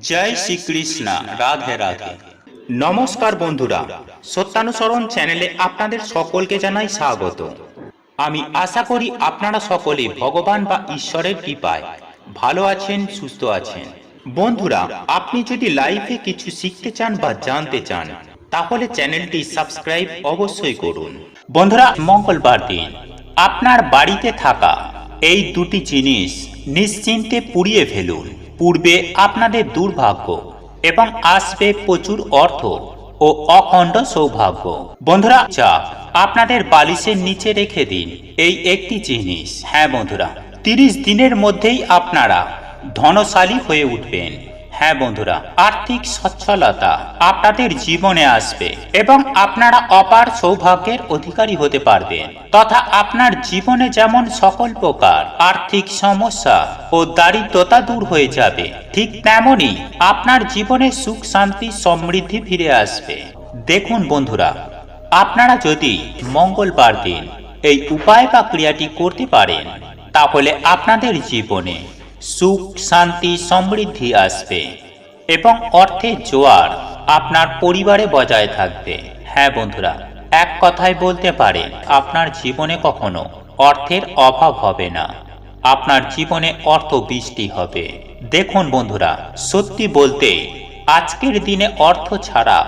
জয় শ্রীকৃষ্ণ। রাধে রাধে। নমস্কার বন্ধুরা, সত্যানুসরণ চ্যানেলে আপনাদের সকলকে জানাই স্বাগত। আমি আশা করি আপনারা সকলে ভগবান বা ঈশ্বরের কৃপায় ভালো আছেন, সুস্থ আছেন। বন্ধুরা, আপনি যদি লাইফে কিছু শিখতে চান বা জানতে চান তাহলে চ্যানেলটি সাবস্ক্রাইব অবশ্যই করুন। বন্ধুরা, মঙ্গলবার দিন আপনার বাড়িতে থাকা এই দুটি জিনিস নিশ্চিন্তে পুড়িয়ে ফেলুন। পূর্বে আপনাদের দুর্ভাগ্য এবং আসবে প্রচুর অর্থ ও অখণ্ড সৌভাগ্য। বন্ধুরা, চা আপনাদের বালিশের নিচে রেখে দিন এই একটি জিনিস। হ্যাঁ বন্ধুরা, 30 দিনের মধ্যেই আপনারা ধনশালী হয়ে উঠবেন। হ্যাঁ বন্ধুরা, আর্থিক সচ্ছলতা আপনাদের জীবনে আসবে এবং আপনারা অপার সৌভাগ্যের অধিকারী হতে পারবেন, তথা আপনার জীবনে যেমন সকল প্রকার আর্থিক সমস্যা ও দারিদ্রতা দূর হয়ে যাবে, ঠিক তেমনি আপনার জীবনে সুখ, শান্তি, সমৃদ্ধি ফিরে আসবে। দেখুন বন্ধুরা, আপনারা যদি মঙ্গলবার দিন এই উপায় বা ক্রিয়াটি করতে পারেন তাহলে আপনাদের জীবনে সুখ, শান্তি, সমৃদ্ধি আসবে এবং অর্থের জোয়ার আপনার পরিবারে বজায় থাকবে। হ্যাঁ বন্ধুরা, এক কথায় বলতে পারেন আপনার জীবনে কখনো অর্থের অভাব হবে না, আপনার জীবনে অর্থ বৃষ্টি হবে। দেখুন বন্ধুরা, সত্যি বলতে আজকের দিনে অর্থ ছাড়া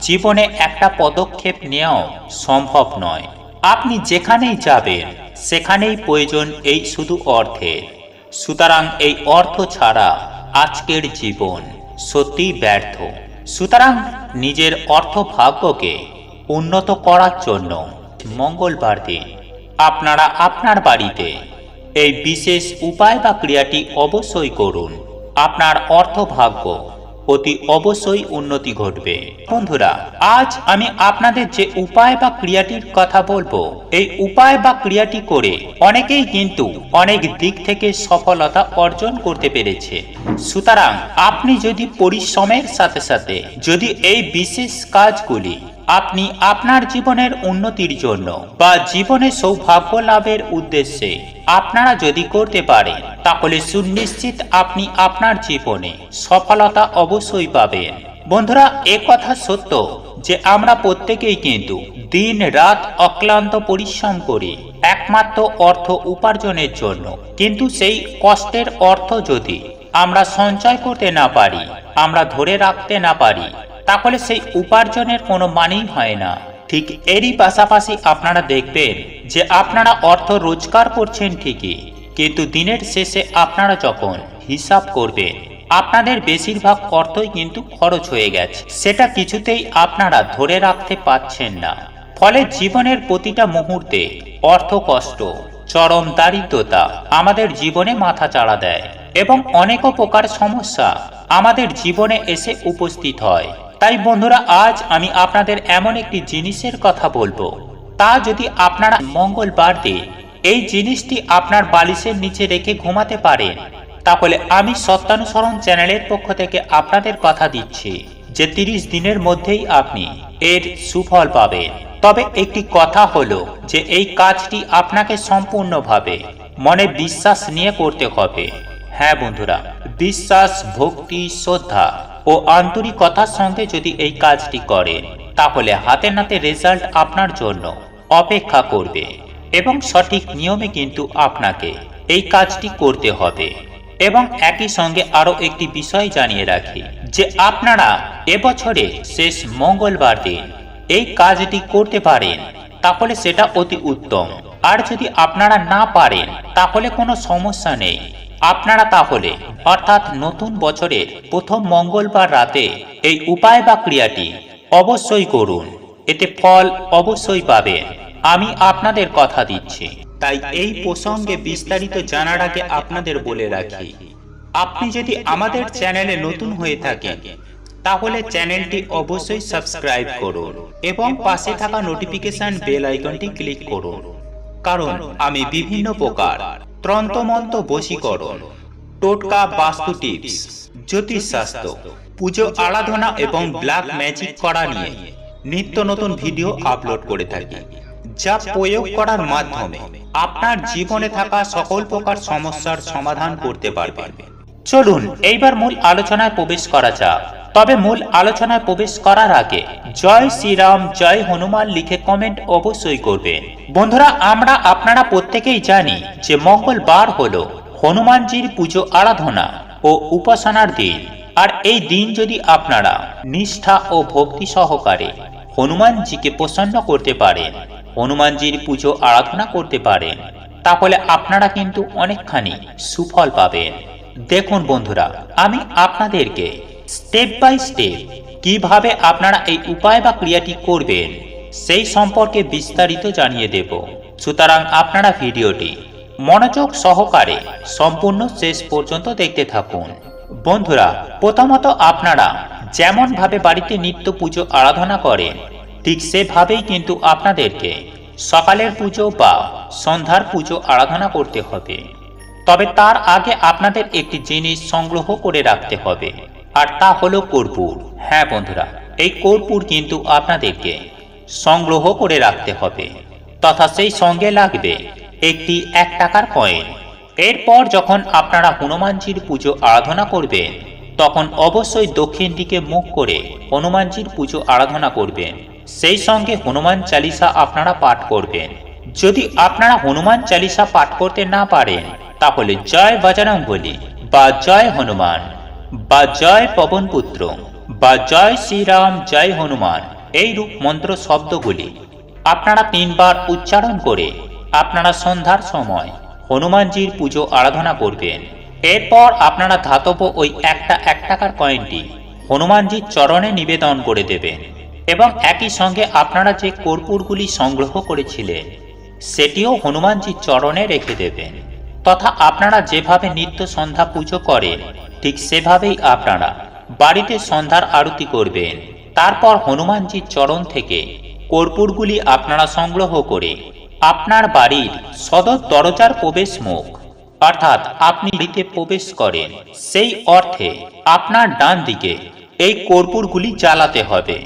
জীবনে একটা পদক্ষেপ নেওয়াও সম্ভব নয়। আপনি যেখানেই যাবেন সেখানেই প্রয়োজন এই শুধু অর্থের। সুতরাং এই অর্থ ছাড়া আজকের জীবন সত্যিই ব্যর্থ। সুতরাং নিজের অর্থ ভাগ্যকে উন্নত করার জন্য মঙ্গলবার দিন আপনারা আপনার বাড়িতে এই বিশেষ উপায় বা ক্রিয়াটি অবশ্যই করুন। আপনার অর্থ ভাগ্য অতি অবশ্যই উন্নতি ঘটবে। বন্ধুরা, আজ আমি আপনাদের যে উপায় বা ক্রিয়াটির কথা বলবো, এই উপায় বা ক্রিয়াটি করে অনেকেই কিন্তু অনেক দিক থেকে সফলতা অর্জন করতে পেরেছে। সুতরাং আপনি যদি পরিশ্রমের সাথে সাথে যদি এই বিশেষ কাজগুলি আপনি আপনার জীবনের উন্নতির জন্য বা জীবনে সৌভাগ্য লাভের উদ্দেশ্যে আপনারা যদি করতে পারেন তাহলে সুনিশ্চিত আপনি আপনার জীবনে সফলতা অবশ্যই পাবেন। বন্ধুরা, কথা সত্য যে আমরা প্রত্যেকেই কিন্তু দিন রাত অক্লান্ত পরিশ্রম করি একমাত্র অর্থ উপার্জনের জন্য, কিন্তু সেই কষ্টের অর্থ যদি আমরা সঞ্চয় করতে না পারি, আমরা ধরে রাখতে না পারি, তাহলে সেই উপার্জনের কোনো মানেই হয় না। ঠিক এরই পাশাপাশি আপনারা দেখবেন যে আপনারা অর্থ রোজগার করছেন ঠিকই, কিন্তু দিনের শেষে আপনারা যখন হিসাব করবেন আপনাদের বেশিরভাগ অর্থই কিন্তু খরচ হয়ে গেছে, সেটা কিছুতেই আপনারা ধরে রাখতে পারছেন না। ফলে জীবনের প্রতিটা মুহূর্তে অর্থ কষ্ট, চরম দারিদ্রতা আমাদের জীবনে মাথা চাড়া দেয় এবং অনেক প্রকার সমস্যা আমাদের জীবনে এসে উপস্থিত হয়। তাই বন্ধুরা, আজ আমি আপনাদের এমন একটি জিনিসের কথা বলবো, তা যদি আপনারা মঙ্গলবার দিন এই জিনিসটি আপনার বালিশের নিচে রেখে ঘুমাতে পারেন তাহলে আমি সত্যানুসরণ চ্যানেলের পক্ষ থেকে আপনাদের কথা দিচ্ছি যে 30 দিনের মধ্যেই আপনি এর সুফল পাবেন। তবে একটি কথা হলো যে এই কাজটি আপনাকে সম্পূর্ণভাবে মনে বিশ্বাস নিয়ে করতে হবে। হ্যাঁ বন্ধুরা, বিশ্বাস, ভক্তি, শ্রদ্ধা ও আন্তরিকতার সঙ্গে যদি এই কাজটি করেন তাহলে হাতে নাতে রেজাল্ট আপনার জন্য অপেক্ষা করবে এবং সঠিক নিয়মে কিন্তু আপনাকে এই কাজটি করতে হবে। এবং একই সঙ্গে আরো একটি বিষয় জানিয়ে রাখি যে আপনারা এবছরে শেষ মঙ্গলবার দিন এই কাজটি করতে পারেন তাহলে সেটা অতি উত্তম। আর যদি আপনারা না পারেন তাহলে কোনো সমস্যা নেই, আপনারা তাহলে অর্থাৎ নতুন বছরের প্রথম মঙ্গলবার রাতে এই উপায় বা ক্রিয়াটি অবশ্যই করুন, এতে ফল অবশ্যই পাবেন, আমি আপনাদের কথা দিচ্ছি। তাই এই প্রসঙ্গে বিস্তারিত জানার আগে আপনাদের বলে রাখি, আপনি যদি আমাদের চ্যানেলে নতুন হয়ে থাকেন তাহলে চ্যানেলটি অবশ্যই সাবস্ক্রাইব করুন এবং পাশে থাকা নোটিফিকেশন বেল আইকনটি ক্লিক করুন, কারণ আমি বিভিন্ন প্রকার তন্ত্রমন্ত্র, বশীকরণ, টোটকা, বাস্তু টিপস, জ্যোতিষশাস্ত্র, পুজো আরাধনা এবং ব্ল্যাক ম্যাজিক করা নিয়ে নিত্য নতুন ভিডিও আপলোড করে থাকি, যা প্রয়োগ করার মাধ্যমে আপনার জীবনে থাকা সকল প্রকার সমস্যার সমাধান করতে পারবেন। চলুন এইবার মূল আলোচনায় প্রবেশ করা যাক। তবে মূল আলোচনায় প্রবেশ করার আগে জয় শ্রীরাম জয় হনুমান লিখে কমেন্ট অবশ্যই করবেন। বন্ধুরা, আপনারা প্রত্যেকেই জানি যে মঙ্গলবার হলো হনুমানজির পুজো আরাধনা ও উপাসনার দিন। আর এই দিন যদি আপনারা নিষ্ঠা ও ভক্তি সহকারে হনুমানজিকে প্রসন্ন করতে পারেন, হনুমানজির পুজো আরাধনা করতে পারেন, তাহলে আপনারা কিন্তু অনেকখানি সুফল পাবেন। দেখুন বন্ধুরা, আমি আপনাদেরকে স্টেপ বাই স্টেপ কিভাবে আপনারা এই উপায় বা ক্রিয়াটি করবেন সেই সম্পর্কে বিস্তারিত জানিয়ে দেব। সুতরাং আপনারা ভিডিওটি মনোযোগ সহকারে সম্পূর্ণ শেষ পর্যন্ত দেখতে থাকুন। বন্ধুরা, প্রথমত আপনারা যেমন ভাবে বাড়িতে নিত্য পুজো আরাধনা করেন ঠিক সেভাবেই কিন্তু আপনাদেরকে সকালের পুজো বা সন্ধ্যার পুজো আরাধনা করতে হবে। তবে তার আগে আপনাদের একটি জিনিস সংগ্রহ করে রাখতে হবে, আর তা হলো কর্পূর। হ্যাঁ বন্ধুরা, এই কর্পূর কিন্তু আপনাদেরকে সংগ্রহ করে রাখতে হবে, তথা সেই সঙ্গে লাগবে একটি 1 টাকার কয়েন। এরপর যখন আপনারা হনুমানজির পুজো আরাধনা করবেন তখন অবশ্যই দক্ষিণ দিকে মুখ করে হনুমানজির পুজো আরাধনা করবেন। সেই সঙ্গে হনুমান চালিসা আপনারা পাঠ করবেন। যদি আপনারা হনুমান চালিসা পাঠ করতে না পারেন তাহলে জয় বজরংবলী বা জয় হনুমান বা জয় পবনপুত্র বা জয় শ্রীরাম জয় হনুমান এই রূপ মন্ত্র শব্দগুলি আপনারা 3 বার উচ্চারণ করে আপনারা সন্ধ্যার সময় হনুমানজির পুজো আরাধনা করবেন। এরপর আপনারা ধাতব ওই 1 টাকার কয়েনটি হনুমানজির চরণে নিবেদন করে দেবেন এবং একই সঙ্গে আপনারা যে কর্পূরগুলি সংগ্রহ করেছিলেন সেটিও হনুমানজির চরণে রেখে দেবেন। তথা আপনারা যেভাবে নিত্য সন্ধ্যা পুজো করেন ঠিক সেভাবেই আপনারা বাড়িতে সন্ধ্যার আরতি করবেন। তারপর হনুমানজির চরণ থেকে কর্পূরগুলি আপনারা সংগ্রহ করে আপনার বাড়ির সদর দরজার প্রবেশ মুখ, অর্থাৎ আপনি বাড়িতে প্রবেশ করেন সেই অর্থে আপনার ডান দিকে এই কর্পূরগুলি জ্বালাতে হবে।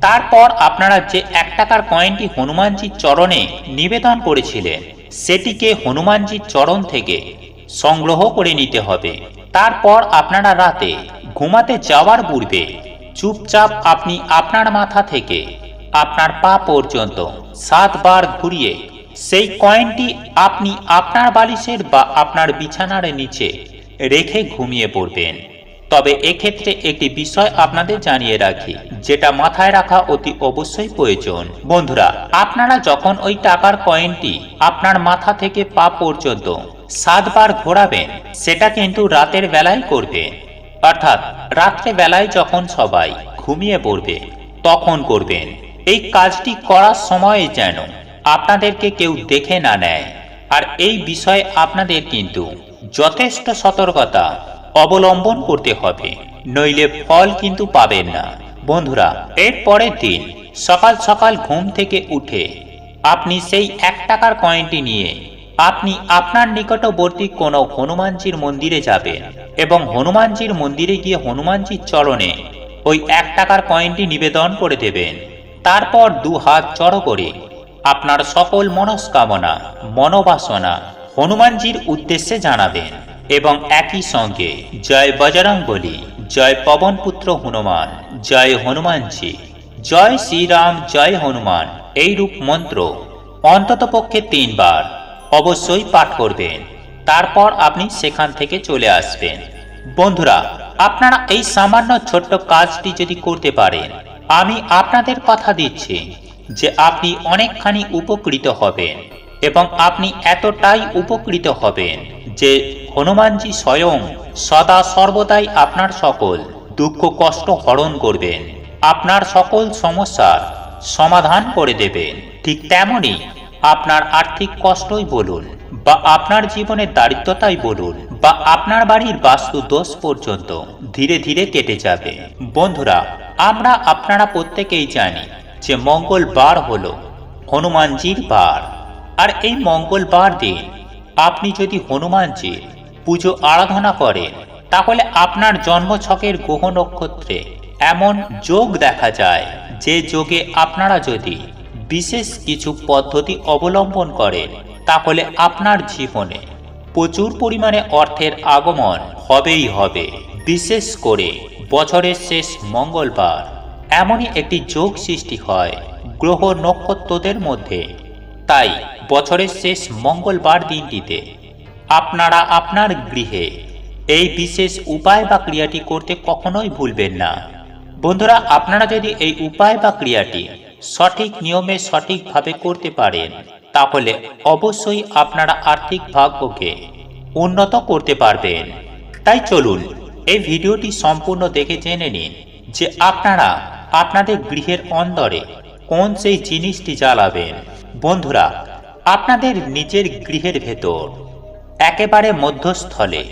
তারপর আপনারা যে 1 টাকার কয়েনটি হনুমানজির চরণে নিবেদন করেছিলেন সেটিকে হনুমানজির চরণ থেকে সংগ্রহ করে নিতে হবে। তারপর আপনারা রাতে ঘুমাতে যাওয়ার পূর্বে চুপচাপ আপনি আপনার মাথা থেকে আপনার পা পর্যন্ত 7 বার ঘুরিয়ে সেই কয়েনটি আপনি আপনার বালিশের বা আপনার বিছানার নিচে রেখে ঘুমিয়ে পড়বেন। তবে এক্ষেত্রে একটি বিষয় আপনাদের জানিয়ে রাখি, যেটা মাথায় রাখা অতি অবশ্যই প্রয়োজন। বন্ধুরা, আপনারা যখন ওই টাকার কয়েনটি আপনার মাথা থেকে পা পর্যন্ত 7 বার ঘোরাবেন সেটা কিন্তু রাতের বেলায় করবেন, অর্থাৎ রাত্রে বেলায় যখন সবাই ঘুমিয়ে পড়বে তখন করবেন। এই কাজটি করার সময় যেন আপনাদেরকে কেউ দেখে না নেয়, আর এই বিষয়ে আপনাদের কিন্তু যথেষ্ট সতর্কতা অবলম্বন করতে হবে, নইলে ফল কিন্তু পাবেন না। বন্ধুরা, এর পরের দিন সকাল সকাল ঘুম থেকে উঠে আপনি সেই 1 টাকার কয়েনটি নিয়ে আপনি আপনার নিকটবর্তী কোনো হনুমানজির মন্দিরে যাবেন এবং হনুমানজির মন্দিরে গিয়ে হনুমানজির চরণে ওই 1 টাকার কয়েনটি নিবেদন করে দেবেন। তারপর 2 হাত জড়ো করে আপনার সকল মনস্কামনা মনোবাসনা হনুমানজির উদ্দেশ্যে জানাবেন এবং একই সঙ্গে জয় বজরংবলী জয় পবনপুত্র হনুমান জয় হনুমানজি জয় শ্রীরাম জয় হনুমান এই রূপ মন্ত্র অন্ততপক্ষে 3 বার অবশ্যই পাঠ করবেন। তারপর আপনি সেখান থেকে চলে আসবেন। বন্ধুরা, আপনারা এই সামান্য ছোট্ট কাজটি যদি করতে পারেন, আমি আপনাদের কথা দিচ্ছি যে আপনি অনেকখানি উপকৃত হবেন এবং আপনি এতটাই উপকৃত হবেন যে হনুমানজি স্বয়ং সদা সর্বদাই আপনার সকল দুঃখ কষ্ট হরণ করবেন, আপনার সকল সমস্যার সমাধান করে দেবেন। ঠিক তেমনি আপনার আর্থিক কষ্টই বলুন বা আপনার জীবনের দারিদ্রতাই বলুন বা আপনার বাড়ির বাস্তু দোষ পর্যন্ত ধীরে ধীরে কেটে যাবে। বন্ধুরা, আপনারা প্রত্যেকেই জানি যে মঙ্গলবার হলো হনুমানজির বার, আর এই মঙ্গলবার দিন আপনি যদি হনুমানজির পুজো আরাধনা করেন তাহলে আপনার জন্মছকের গ্রহ নক্ষত্রে এমন যোগ দেখা যায় যে যোগে আপনারা যদি বিশেষ কিছু পদ্ধতি অবলম্বন করেন তাহলে আপনার জীবনে প্রচুর পরিমাণে অর্থের আগমন হবেই হবে। বিশেষ করে বছরের শেষ মঙ্গলবার এমনই একটি যোগ সৃষ্টি হয় গ্রহ নক্ষত্রদের মধ্যে। তাই বছরের শেষ মঙ্গলবার দিনটিতে আপনারা আপনার গৃহে এই বিশেষ উপায় বা ক্রিয়াটি করতে কখনোই ভুলবেন না। বন্ধুরা, আপনারা যদি এই উপায় বা ক্রিয়াটি সঠিক নিয়মে সঠিকভাবে করতে পারেন তাহলে অবশ্যই আপনারা আর্থিক ভাগ্যকে উন্নত করতে পারবেন। তাই চলুন এই ভিডিওটি সম্পূর্ণ দেখে জেনে নিন যে আপনারা আপনাদের গৃহের অন্দরে কোন সেই জিনিসটি জ্বালাবেন। বন্ধুরা, আপনাদের নিজের গৃহের ভেতর একেবারে মধ্যস্থলে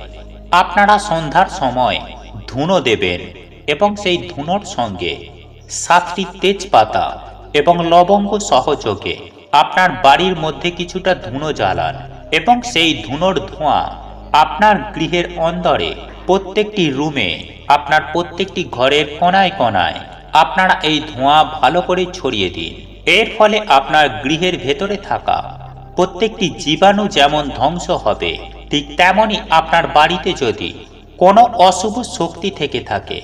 আপনারা সন্ধ্যার সময় ধুনো দেবেন এবং সেই ধুনোর সঙ্গে 7টি তেজপাতা এবং লবঙ্গ সহযোগে আপনার বাড়ির মধ্যে কিছুটা ধুনো জ্বালান এবং সেই ধুনোর ধোঁয়া আপনার গৃহের অন্দরে প্রত্যেকটি রুমে, আপনার প্রত্যেকটি ঘরের কোনায় কোনায় আপনারা এই ধোঁয়া ভালো করে ছড়িয়ে দিন। এর ফলে আপনার গৃহের ভেতরে থাকা প্রত্যেকটি জীবাণু যেমন ধ্বংস হবে, ঠিক তেমনি আপনার বাড়িতে যদি কোনো অশুভ শক্তি থেকে থাকে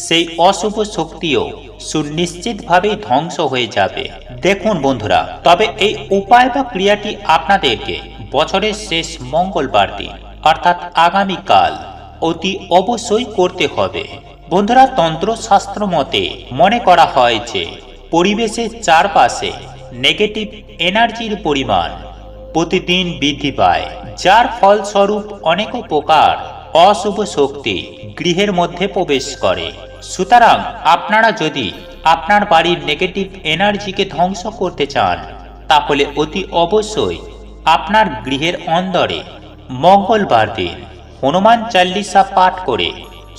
সেই অশুভ শক্তিও সুনিশ্চিতভাবেই ধ্বংস হয়ে যাবে। দেখুন বন্ধুরা, তবে এই উপায় বা ক্রিয়াটি আপনাদেরকে বছরের শেষ মঙ্গলবার দিন অর্থাৎ আগামীকাল অতি অবশ্যই করতে হবে। বন্ধুরা, তন্ত্রশাস্ত্র মতে মনে করা হয় যে পরিবেশের চারপাশে নেগেটিভ এনার্জির পরিমাণ প্রতিদিন বৃদ্ধি পায়, যার ফলস্বরূপ অনেক প্রকার অশুভ শক্তি গৃহের মধ্যে প্রবেশ করে। সুতরাং আপনারা যদি আপনার বাড়ির নেগেটিভ এনার্জিকে ধ্বংস করতে চান তাহলে অতি অবশ্যই আপনার গৃহের অন্দরে মঙ্গলবার দিন হনুমান চালিসা পাঠ করে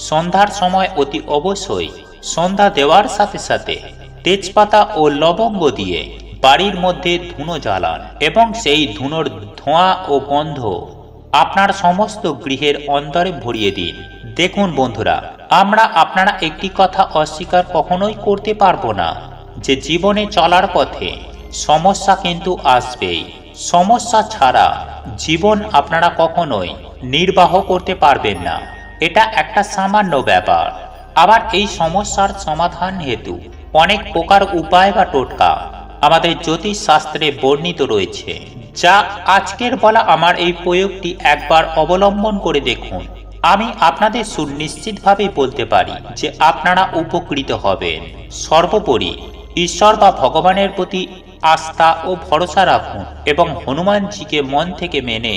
সন্ধ্যার সময় অতি অবশ্যই সন্ধ্যা দেওয়ার সাথে সাথে তেজপাতা ও লবঙ্গ দিয়ে বাড়ির মধ্যে ধুনো জ্বালান এবং সেই ধুনোর ধোঁয়া ও গন্ধ আপনার সমস্ত গৃহের অন্তরে ভরিয়ে দিন। দেখুন বন্ধুরা, আপনারা একটি কথা অস্বীকার কখনোই করতে পারবো না যে জীবনে চলার পথে সমস্যা কিন্তু আসবেই। সমস্যা ছাড়া জীবন আপনারা কখনোই নির্বাহ করতে পারবেন না, এটা একটা সামান্য ব্যাপার। আবার এই সমস্যার সমাধান হেতু অনেক প্রকার উপায় বা টোটকা আমাদের জ্যোতিষ শাস্ত্রে বর্ণিত রয়েছে, যা আজকের বলা আমার এই প্রয়োগটি একবার অবলম্বন করে দেখুন। আমি আপনাদের সুনিশ্চিতভাবে বলতে পারি যে আপনারা উপকৃত হবেন। সর্বোপরি ঈশ্বর বা ভগবানের প্রতি আস্থা ও ভরসা রাখুন এবং হনুমানজিকে মন থেকে মেনে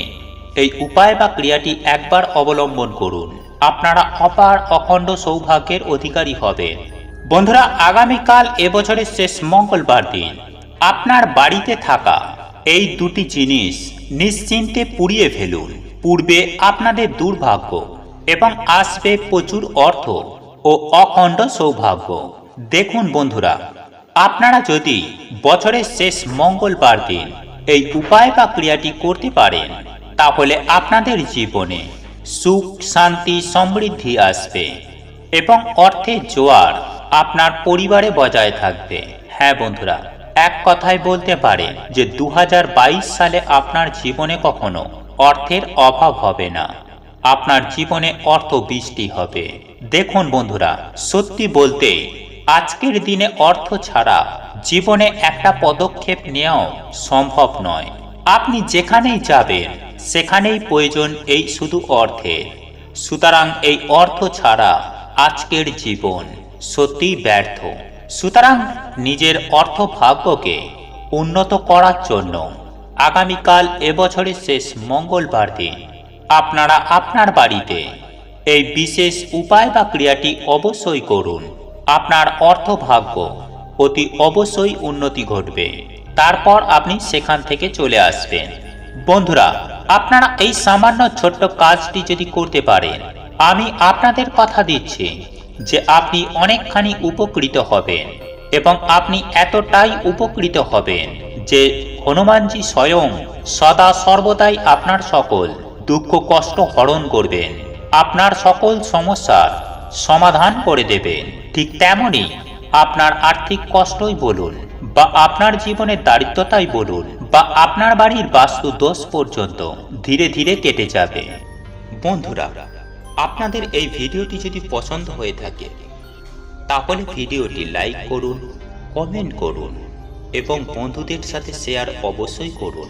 এই উপায় বা ক্রিয়াটি একবার অবলম্বন করুন। আপনারা অপার অখণ্ড সৌভাগ্যের অধিকারী হবেন। বন্ধুরা, আগামীকাল এবছরের শেষ মঙ্গলবার দিন আপনার বাড়িতে থাকা এই দুটি জিনিস নিশ্চিন্তে পুড়িয়ে ফেলুন। পূর্বে আপনাদের দুর্ভাগ্য এবং আসবে প্রচুর অর্থ ও অখণ্ড সৌভাগ্য। দেখুন বন্ধুরা, আপনারা যদি বছরের শেষ মঙ্গলবার দিন এই উপায় বা ক্রিয়াটি করতে পারেন তাহলে আপনাদের জীবনে সুখ, শান্তি, সমৃদ্ধি আসবে এবং অর্থের জোয়ার আপনার পরিবারে বজায় থাকবে। হ্যাঁ বন্ধুরা, এক কথায় বলতে পারে যে 2022 সালে আপনার জীবনে কখনো অর্থের অভাব হবে না, আপনার জীবনে অর্থ বৃষ্টি হবে। দেখুন বন্ধুরা, সত্যি বলতে আজকের দিনে অর্থ ছাড়া জীবনে একটা পদক্ষেপ নেওয়াও সম্ভব নয়। আপনি যেখানেই যাবেন সেখানেই প্রয়োজন এই শুধু অর্থের। সুতরাং এই অর্থ ছাড়া আজকের জীবন সত্যিই ব্যর্থ। সুতরাং নিজের অর্থ ভাগ্যকে উন্নত করার জন্য আগামীকাল এবছরের শেষ মঙ্গলবার দিন আপনারা আপনার বাড়িতে এই বিশেষ উপায় বা ক্রিয়াটি অবশ্যই করুন। আপনার অর্থ ভাগ্য অতি অবশ্যই উন্নতি ঘটবে। তারপর আপনি সেখান থেকে চলে আসবেন। বন্ধুরা, আপনারা এই সামান্য ছোট্ট কাজটি যদি করতে পারেন, আমি আপনাদের কথা দিচ্ছি যে আপনি অনেকখানি উপকৃত হবেন এবং আপনি এতটাই উপকৃত হবেন যে হনুমানজি স্বয়ং সদা সর্বদাই আপনার সকল দুঃখ কষ্ট হরণ করবেন, আপনার সকল সমস্যার সমাধান করে দেবেন। ঠিক তেমনি আপনার আর্থিক কষ্টই বলুন বা আপনার জীবনের দারিদ্রতাই বলুন বা আপনার বাড়ির বাস্তু দোষ পর্যন্ত ধীরে ধীরে কেটে যাবে। বন্ধুরা, আপনাদের এই ভিডিওটি যদি পছন্দ হয়ে থাকে তাহলে ভিডিওটি লাইক করুন, কমেন্ট করুন এবং বন্ধুদের সাথে শেয়ার অবশ্যই করুন।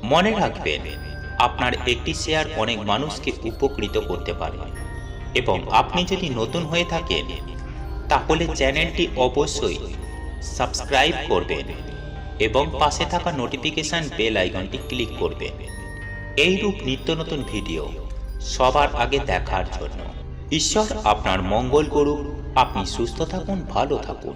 মনে রাখবেন, আপনার একটি শেয়ার অনেক মানুষকে উপকৃত করতে পারে। এবং আপনি যদি নতুন হয়ে থাকেন তাহলে চ্যানেলটি অবশ্যই সাবস্ক্রাইব করবেন এবং পাশে থাকা নোটিফিকেশন বেল আইকনটি ক্লিক করবেন এইরূপ নিত্য নতুন ভিডিও সবার আগে দেখার জন্য। ঈশ্বর আপনার মঙ্গল করুক। আপনি সুস্থ থাকুন, ভালো থাকুন।